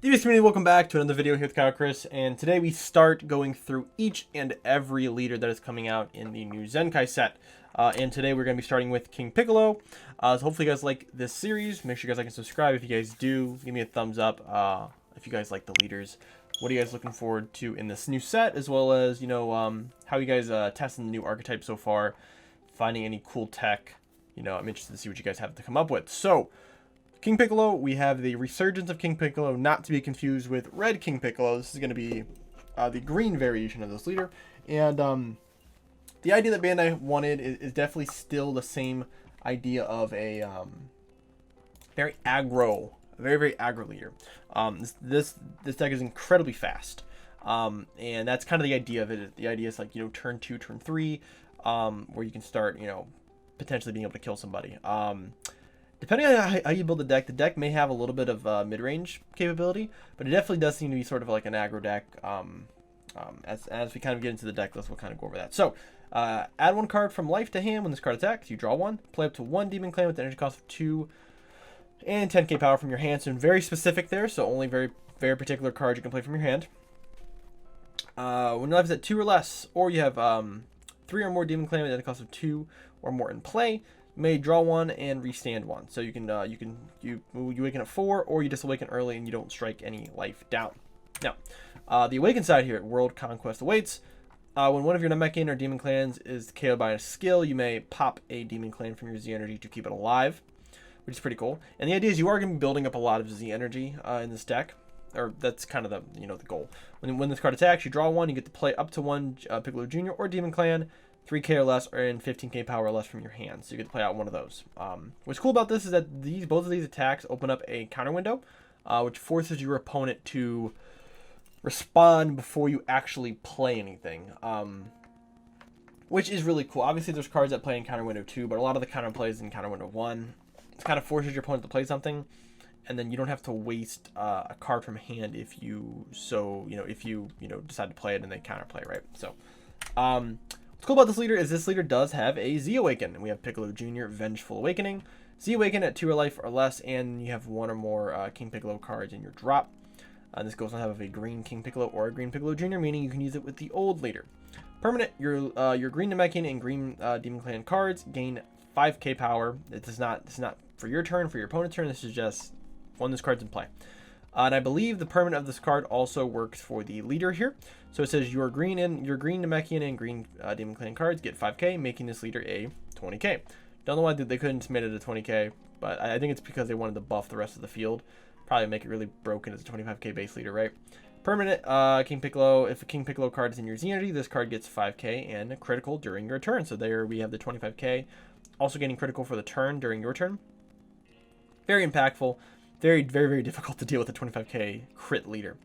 DBS community, welcome back to another video here with Chris, and today we start going through each and every leader that is coming out in the new Zenkai set. And today we're going to be starting with King Piccolo. So hopefully you guys like this series. Make sure you guys like and subscribe. If you guys do, give me a thumbs up. If you guys like the leaders, what are you guys looking forward to in this new set, as well as, how you guys testing the new archetype so far, finding any cool tech. I'm interested to see what you guys have to come up with. So, King Piccolo, we have the Resurgence of King Piccolo, not to be confused with Red King Piccolo. This is going to be the green variation of this leader. And the idea that Bandai wanted is definitely still the same idea of a very aggro, very aggro leader. This deck is incredibly fast. And that's kind of the idea of it. The idea is like, turn 2, turn 3, where you can start, potentially being able to kill somebody. Depending on how you build the deck may have a little bit of mid-range capability, but it definitely does seem to be sort of like an aggro deck. As we kind of get into the deck list, we'll kind of go over that. So, add 1 card from life to hand when this card attacks. You draw 1. Play up to 1 Demon Clan with an energy cost of 2 and 10k power from your hand. So, very specific there. So, only very particular cards you can play from your hand. When life is at 2 or less, or you have 3 or more Demon Clan with an energy cost of 2 or more in play, you may draw 1 and restand 1. So you awaken at 4, or you just awaken early and you don't strike any life down. Now, the awaken side here, World Conquest awaits. When one of your Namekian or Demon Clans is KO'd by a skill, you may pop a Demon Clan from your Z energy to keep it alive, which is pretty cool. And the idea is you are going to be building up a lot of Z energy in this deck, or that's kind of the the goal. When this card attacks, you draw 1. You get to play up to 1 Piccolo Jr. or Demon Clan, 3k or less, or in 15k power or less from your hand. So you get to play out one of those. What's cool about this is that both of these attacks open up a counter window, which forces your opponent to respond before you actually play anything, which is really cool. Obviously, there's cards that play in counter window 2, but a lot of the counter plays in counter window 1. It kind of forces your opponent to play something, and then you don't have to waste a card from hand if you decide to play it and they counterplay, right? So, what's cool about this leader is this leader does have a Z Awaken, and we have Piccolo Jr. Vengeful Awakening. Z Awaken at 2 or life or less, and you have 1 or more King Piccolo cards in your drop. This goes on to have a green King Piccolo or a green Piccolo Jr., meaning you can use it with the old leader. Permanent, your green Namekian and green Demon Clan cards gain 5k power. This is not for your turn, for your opponent's turn. This is just when this card's in play. And I believe the permanent of this card also works for the leader here. So it says your green Namekian and green Demon Clan cards get 5k, making this leader a 20k. Don't know why they couldn't submit it to 20k, but I think it's because they wanted to buff the rest of the field. Probably make it really broken as a 25k base leader, right? Permanent King Piccolo. If a King Piccolo card is in your Z energy, this card gets 5k and critical during your turn. So there we have the 25k. Also getting critical for the turn during your turn. Very impactful. Very difficult to deal with a 25k crit leader.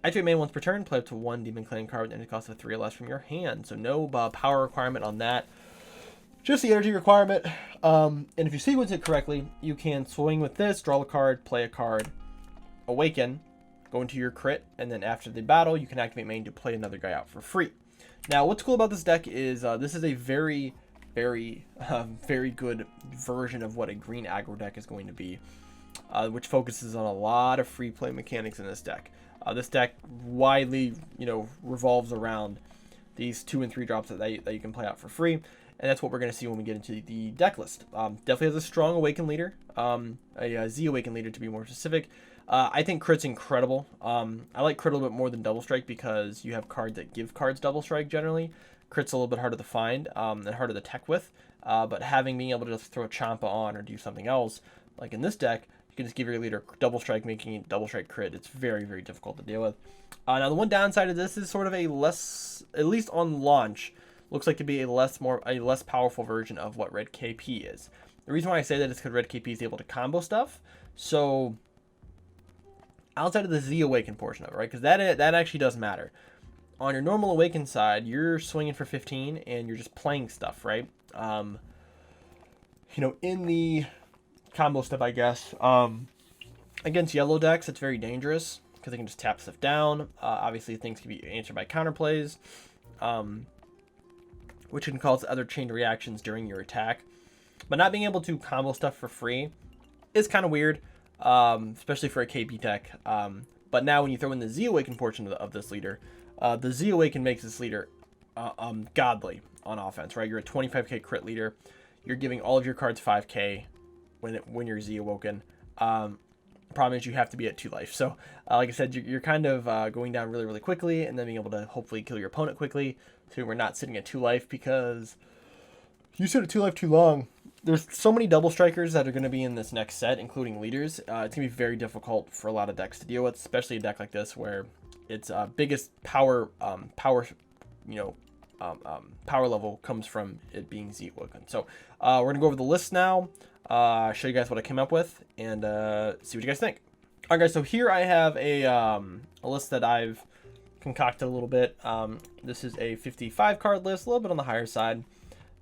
Activate main once per turn. Play up to 1 Demon Clan card with an energy cost of 3 or less from your hand. So no power requirement on that. Just the energy requirement. And if you sequence it correctly, you can swing with this, draw a card, play a card, awaken, go into your crit, and then after the battle, you can activate main to play another guy out for free. Now, what's cool about this deck is this is a very good version of what a green aggro deck is going to be. Which focuses on a lot of free play mechanics in this deck. This deck widely, revolves around these 2 and 3 drops that you can play out for free, and that's what we're going to see when we get into the deck list. Definitely has a strong Awaken leader, a Z Awaken leader to be more specific. I think Crit's incredible. I like Crit a little bit more than Double Strike because you have cards that give cards Double Strike generally. Crit's a little bit harder to find and harder to tech with, but being able to just throw a Champa on or do something else, like in this deck, you can just give your leader Double Strike, making it Double Strike crit. It's very difficult to deal with. Now, the one downside of this is sort of a less, at least on launch, looks like to be a less powerful version of what Red KP is. The reason why I say that is because Red KP is able to combo stuff. So, outside of the Z Awaken portion of it, right? Because that actually does matter. On your normal Awaken side, you're swinging for 15 and you're just playing stuff, right? In the combo stuff, I guess. Against yellow decks, it's very dangerous because they can just tap stuff down. Obviously, things can be answered by counterplays, which can cause other chain reactions during your attack. But not being able to combo stuff for free is kind of weird, especially for a KP deck. But now when you throw in the Z Awaken portion of this leader, the Z Awaken makes this leader godly on offense, right? You're a 25k crit leader. You're giving all of your cards 5k when you're Z Awoken. Problem is you have to be at 2 life. So like I said, you're kind of going down really, really quickly, and then being able to hopefully kill your opponent quickly. So we're not sitting at 2 life, because if you sit at 2 life too long, there's so many double strikers that are going to be in this next set, including leaders. It's going to be very difficult for a lot of decks to deal with, especially a deck like this where its biggest power level comes from it being Z Awoken. So we're going to go over the list now, show you guys what I came up with, and see what you guys think. All right, guys, so here I have a list that I've concocted a little bit. This is a 55 card list, a little bit on the higher side,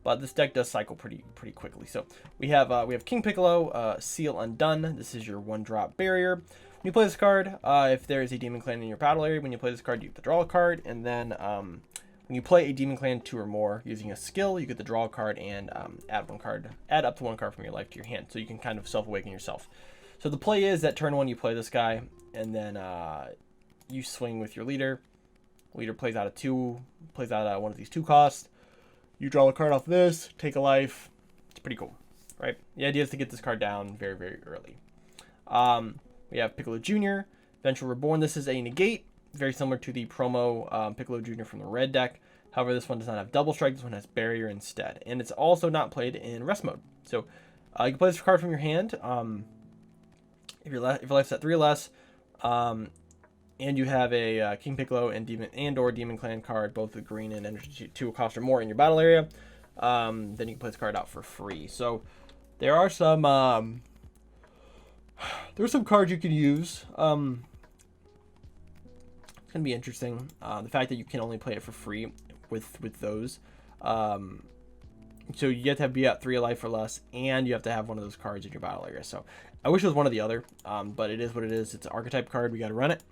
but this deck does cycle pretty quickly. So we have King Piccolo, Seal Undone. This is your 1-drop barrier. When you play this card, if there is a Demon Clan in your battle area, when you play this card, you get to draw a card, and then when you play a Demon Clan 2 or more using a skill, you get to draw a card and add up to 1 card from your life to your hand, so you can kind of self-awaken yourself. So the play is that turn 1 you play this guy, and then you swing with your leader. Leader plays out one of these 2 costs. You draw a card off this, take a life. It's pretty cool, right? The idea is to get this card down very, very early. We have Piccolo Jr., Vengeful Reborn. This is a negate, very similar to the promo Piccolo Jr. from the red deck. However, this one does not have double strike. This one has barrier instead. And it's also not played in rest mode. So you can play this card from your hand. If your life's at 3 or less, and you have a King Piccolo and/or Demon Clan card, both with green and energy 2 cost or more in your battle area, then you can play this card out for free. So there are some cards you can use. It's gonna be interesting. The fact that you can only play it for free with those. So you have to be at 3 life or less, and you have to have one of those cards in your battle area. So I wish it was one or the other, but it is what it is. It's an archetype card. We got to run it.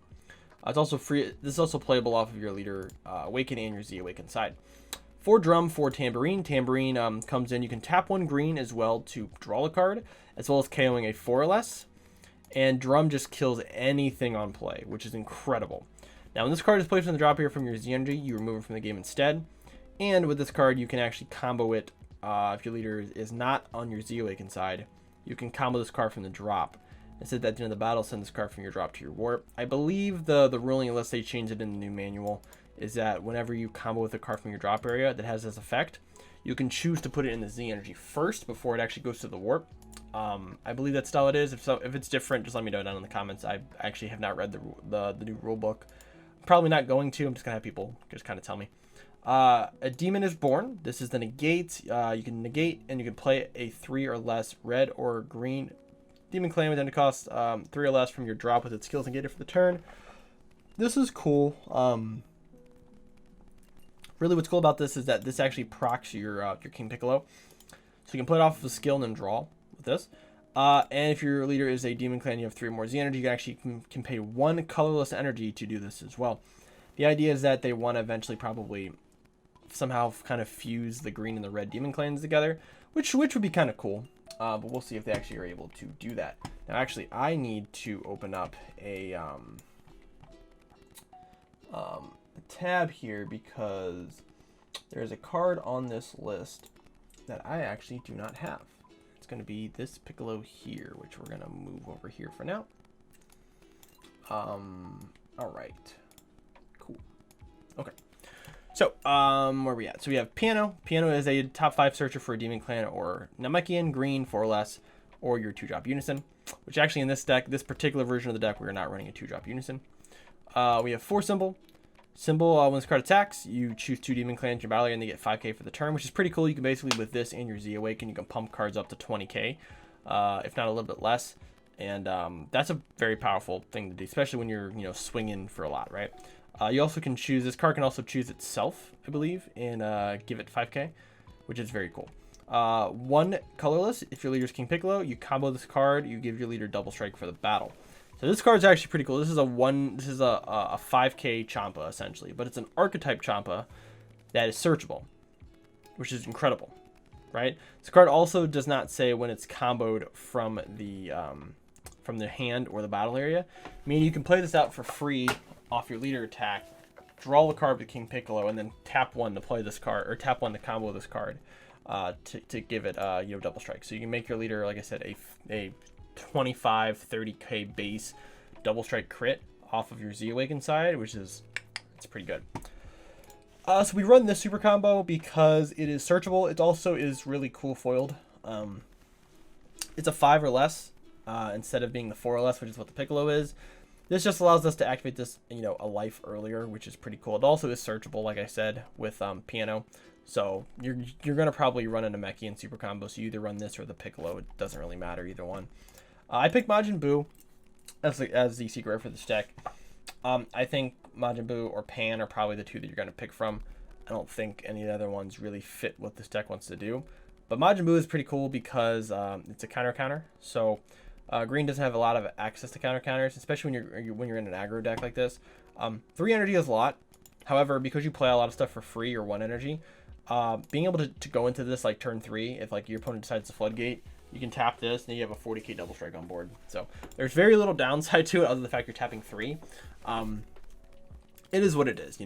It's also free. This is also playable off of your leader Awaken and your Z Awaken side. 4 drum, 4 tambourine. Tambourine comes in. You can tap 1 green as well to draw a card, as well as KOing a 4 or less. And drum just kills anything on play, which is incredible. Now, when this card is placed in the drop here from your Z energy, you remove it from the game instead. And with this card, you can actually combo it. If your leader is not on your Z Awaken side, you can combo this card from the drop. Instead, at the end of the battle, send this card from your drop to your warp. I believe the ruling, unless they change it in the new manual, is that whenever you combo with a card from your drop area that has this effect, you can choose to put it in the Z energy first before it actually goes to the warp. I believe that's how it is. If it's different, just let me know down in the comments. I actually have not read the new rule book. Probably not going to. I'm just gonna have people just kind of tell me. A demon is born. This is the negate. You can negate, and you can play a 3 or less red or green Demon Clan with end cost 3 or less from your drop with its skills negated for the turn. This is cool. Really, what's cool about this is that this actually procs your King Piccolo, so you can play it off of a skill and then draw with this. And if your leader is a Demon Clan, you have 3 or more Z energy. You actually can pay 1 colorless energy to do this as well. The idea is that they want to eventually probably somehow kind of fuse the green and the red Demon Clans together, which would be kind of cool. But we'll see if they actually are able to do that. Now, actually, I need to open up a tab here because there's a card on this list that I actually do not have. It's going to be this Piccolo here, which we're going to move over here for now. All right. Cool. Okay. So, where are we at? So we have Piano. Piano is a top 5 searcher for a Demon Clan or Namekian, green, 4 or less, or your 2-drop Unison, which actually in this deck, this particular version of the deck, we're not running a 2-drop Unison. We have 4 Symbol. Symbol, when this card attacks, you choose 2 Demon Clans in your battle area and they get 5k for the turn, which is pretty cool. You can basically, with this and your Z Awaken, you can pump cards up to 20k, if not a little bit less. And that's a very powerful thing to do, especially when you're, swinging for a lot, right? You also can choose, this card can also choose itself, I believe, and give it 5k, which is very cool. 1 colorless, if your leader is King Piccolo, you combo this card, you give your leader double strike for the battle. So this card is actually pretty cool. This is a 5k Champa, essentially, but it's an archetype Champa that is searchable, which is incredible, right? This card also does not say when it's comboed from the from the hand or the battle area, meaning you can play this out for free off your leader attack, draw a card with King Piccolo, and then tap 1 to play this card, or tap 1 to combo this card to give it double strike. So you can make your leader, like I said, a 25-30k base double strike crit off of your Z Awaken side, which is it's pretty good. So we run this super combo because it is searchable. It also is really cool foiled. It's a 5 or less instead of being the 4 or less, which is what the Piccolo is. This just allows us to activate this, a life earlier, which is pretty cool. It also is searchable, like I said, with Piano. So you're gonna probably run a Namekian super combo. So you either run this or the Piccolo. It doesn't really matter either one. I picked Majin Buu as the secret rare for this deck. I think Majin Buu or Pan are probably the two that you're gonna pick from. I don't think any of the other ones really fit what this deck wants to do. But Majin Buu is pretty cool because it's a counter. So green doesn't have a lot of access to counters, especially when you're in an aggro deck like this. 3 energy is a lot. However, because you play a lot of stuff for free or 1 energy, being able to go into this like turn 3, if like your opponent decides to floodgate, you can tap this and you have a 40k double strike on board. So there's very little downside to it other than the fact you're tapping 3. It is what it is.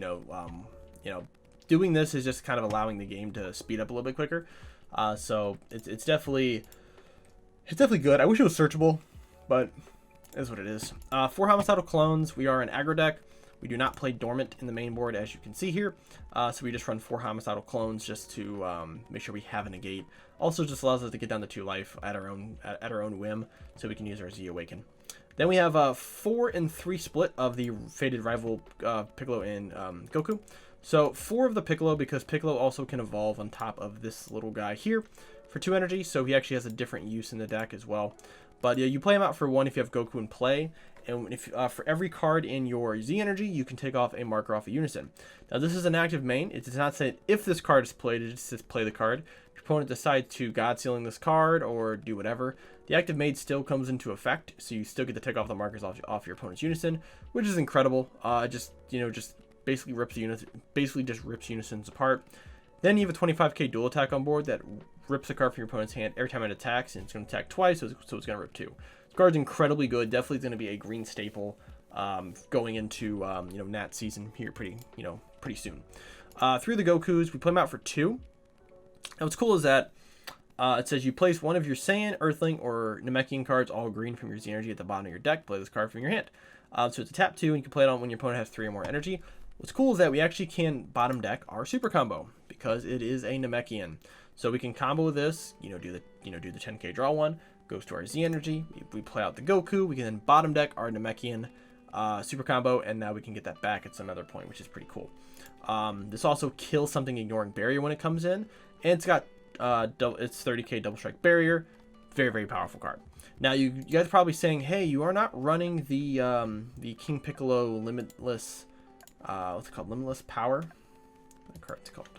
Doing this is just kind of allowing the game to speed up a little bit quicker. So it's definitely good. I wish it was searchable, but it is what it is. 4 homicidal clones. We are an aggro deck. We do not play dormant in the main board, as you can see here. So we just run 4 homicidal clones just to make sure we have a negate. Also just allows us to get down to 2 life at our own whim, so we can use our Z Awaken. Then we have a 4 and 3 split of the Fated Rival Piccolo and Goku. So 4 of the Piccolo, because Piccolo also can evolve on top of this little guy here for 2 energy, so he actually has a different use in the deck as well. But yeah, you play him out for 1 if you have Goku in play, and if for every card in your Z energy, you can take off a marker off of Unison. Now this is an active main. It does not say if this card is played, it just says play the card. If your opponent decides to God Sealing this card or do whatever, the active main still comes into effect, so you still get to take off the markers off your opponent's Unison, which is incredible. Just basically rips the unit, just rips Unisons apart. Then you have a 25k dual attack on board that rips a card from your opponent's hand every time it attacks, and it's going to attack twice, so it's going to rip 2. This card's incredibly good. Definitely going to be a green staple going into Nat season here pretty soon. Through the Gokus, we play them out for 2. Now what's cool is that it says you place 1 of your Saiyan, Earthling, or Namekian cards, all green, from your Z energy at the bottom of your deck. Play this card from your hand. So it's a tap 2, and you can play it on when your opponent has 3 or more energy. What's cool is that we actually can bottom deck our super combo because it is a Namekian. So we can combo this, do the 10k draw 1, goes to our Z energy. We play out the Goku. We can then bottom deck our Namekian super combo, and now we can get that back at some other point, which is pretty cool. This also kills something ignoring barrier when it comes in, and it's got it's 30k double strike barrier. Very, very powerful card. Now you guys are probably saying, hey, you are not running the King Piccolo limitless what's it called? Limitless power. What card it's called?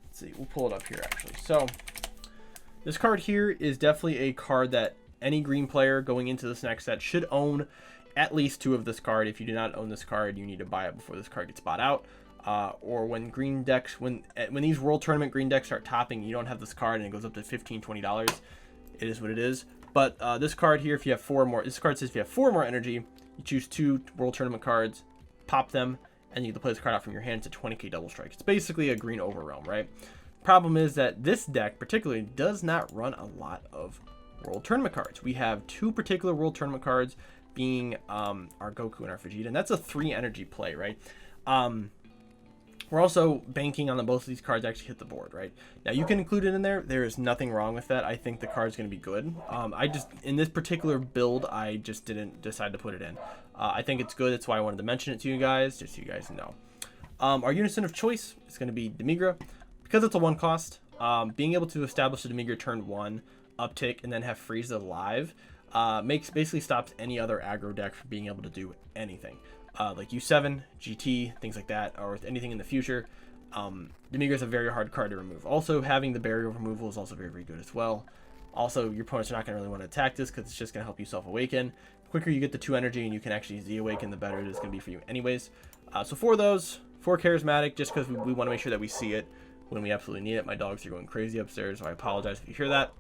Let's see. We'll pull it up here actually. So this card here is definitely a card that any green player going into this next set should own at least 2 of this card. If you do not own this card, you need to buy it before this card gets bought out. Or when green decks, when these World Tournament green decks start topping, you don't have this card and it goes up to $15-$20. It is what it is. But this card here, if you have 4 more, this card says if you have 4 more energy, you choose 2 World Tournament cards, pop them, and you can play this card out from your hand. It's a 20k double strike. It's basically a green overrealm, right? Problem is that this deck particularly does not run a lot of World Tournament cards. We have 2 particular World Tournament cards, being our Goku and our Vegeta, and that's a 3 energy play, right? We're also banking on both of these cards actually hit the board, right? Now you can include it in there. There is nothing wrong with that. I think the card's going to be good. In this particular build, I just didn't decide to put it in. I think it's good. That's why I wanted to mention it to you guys, just so you guys know. Our Unison of choice is going to be Demigra. Because it's a 1 cost, being able to establish a Demigra turn 1, uptick, and then have Frieza live, basically stops any other aggro deck from being able to do anything. Like U7, GT, things like that, or with anything in the future. Demigra is a very hard card to remove. Also, having the barrier removal is also very, very good as well. Also, your opponents are not going to really want to attack this because it's just going to help you self-awaken. The quicker you get the 2 energy and you can actually Z-awaken, the better it is going to be for you anyways. So for those, 4 charismatic, just because we want to make sure that we see it when we absolutely need it. My dogs are going crazy upstairs, so I apologize if you hear that.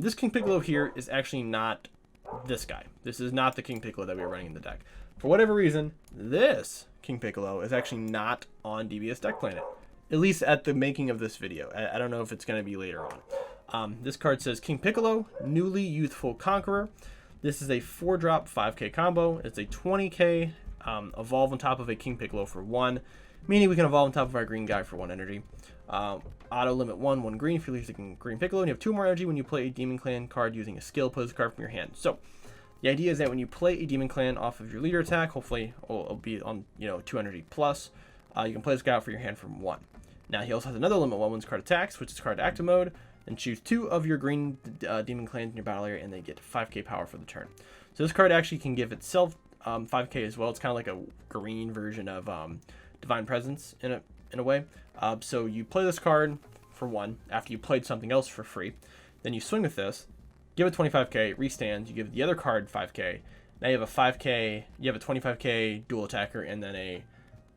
This King Piccolo here is actually not this guy. This is not the King Piccolo that we were running in the deck. For whatever reason, this King Piccolo is actually not on DBS Deck Planet, at least at the making of this video. I don't know if it's going to be later on. This card says King Piccolo, Newly Youthful Conqueror. This is a 4-drop 5k combo. It's a 20k evolve on top of a King Piccolo for 1, meaning we can evolve on top of our green guy for 1 energy. Auto limit 1 green if you're using Green Piccolo, and you have 2 more energy when you play a Demon Clan card using a skill. Put this card from your hand. So the idea is that when you play a Demon Clan off of your leader attack, hopefully it'll be on 2 energy plus, you can play this guy out for your hand from 1. Now he also has another limit 1 when this card attacks, which is card to active mode, and choose 2 of your green Demon Clans in your battle area, and they get 5k power for the turn. So this card actually can give itself 5k as well. It's kind of like a green version of Divine Presence in a way. So you play this card for 1 after you played something else for free. Then you swing with this, give it 25k, restands, you give the other card 5k. Now you have a 5k, you have a 25k dual attacker, and then a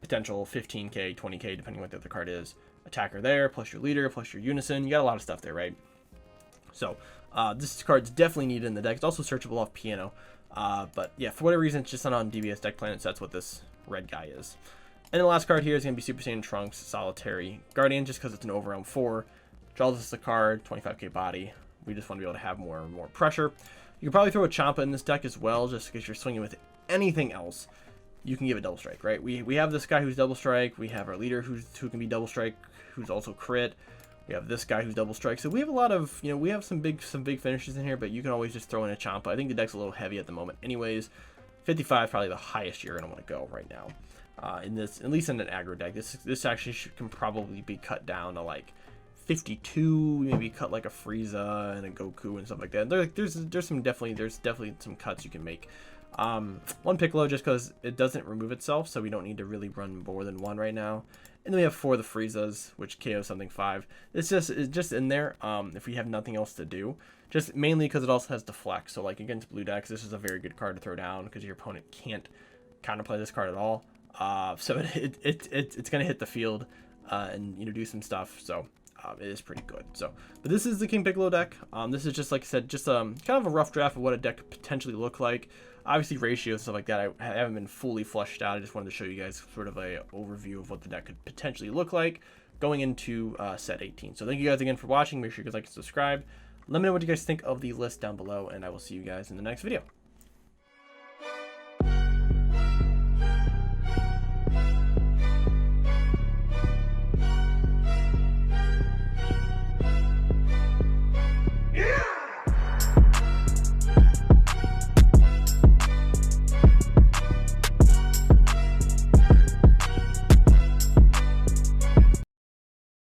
potential 15k, 20k, depending what the other card is. Attacker there, plus your leader, plus your unison. You got a lot of stuff there, right? So this card's definitely needed in the deck. It's also searchable off piano. But yeah, for whatever reason, it's just not on DBS Deck Planet, so that's what this red guy is. And the last card here is going to be Super Saiyan Trunks Solitary Guardian, just because it's an overrealm 4. Draws us a card, 25k body. We just want to be able to have more pressure. You can probably throw a Champa in this deck as well, just because you're swinging with anything else. You can give it double strike, right? We have this guy who's double strike. We have our leader who can be double strike, who's also crit. We have this guy who's double strike. So we have a lot of, we have some big finishes in here, but you can always just throw in a Champa. I think the deck's a little heavy at the moment anyways. 55 probably the highest you're going to want to go right now. In this, at least in an aggro deck, this actually can probably be cut down to like 52, maybe cut like a Frieza and a Goku and stuff like that. There's definitely some cuts you can make. 1 Piccolo just because it doesn't remove itself, so we don't need to really run more than 1 right now. And then we have 4 of the Friezas, which KO something 5. It's just in there if we have nothing else to do. Just mainly because it also has deflect. So like against blue decks, this is a very good card to throw down because your opponent can't counterplay this card at all. So it's gonna hit the field and do some stuff. So it is pretty good. So, but this is the King Piccolo deck. This is just, like I said, just kind of a rough draft of what a deck could potentially look like. Obviously ratios and stuff like that I haven't been fully fleshed out. I just wanted to show you guys sort of a overview of what the deck could potentially look like going into set 18. So thank you guys again for watching. Make sure you guys like and subscribe. Let me know what you guys think of the list down below, and I will see you guys in the next video.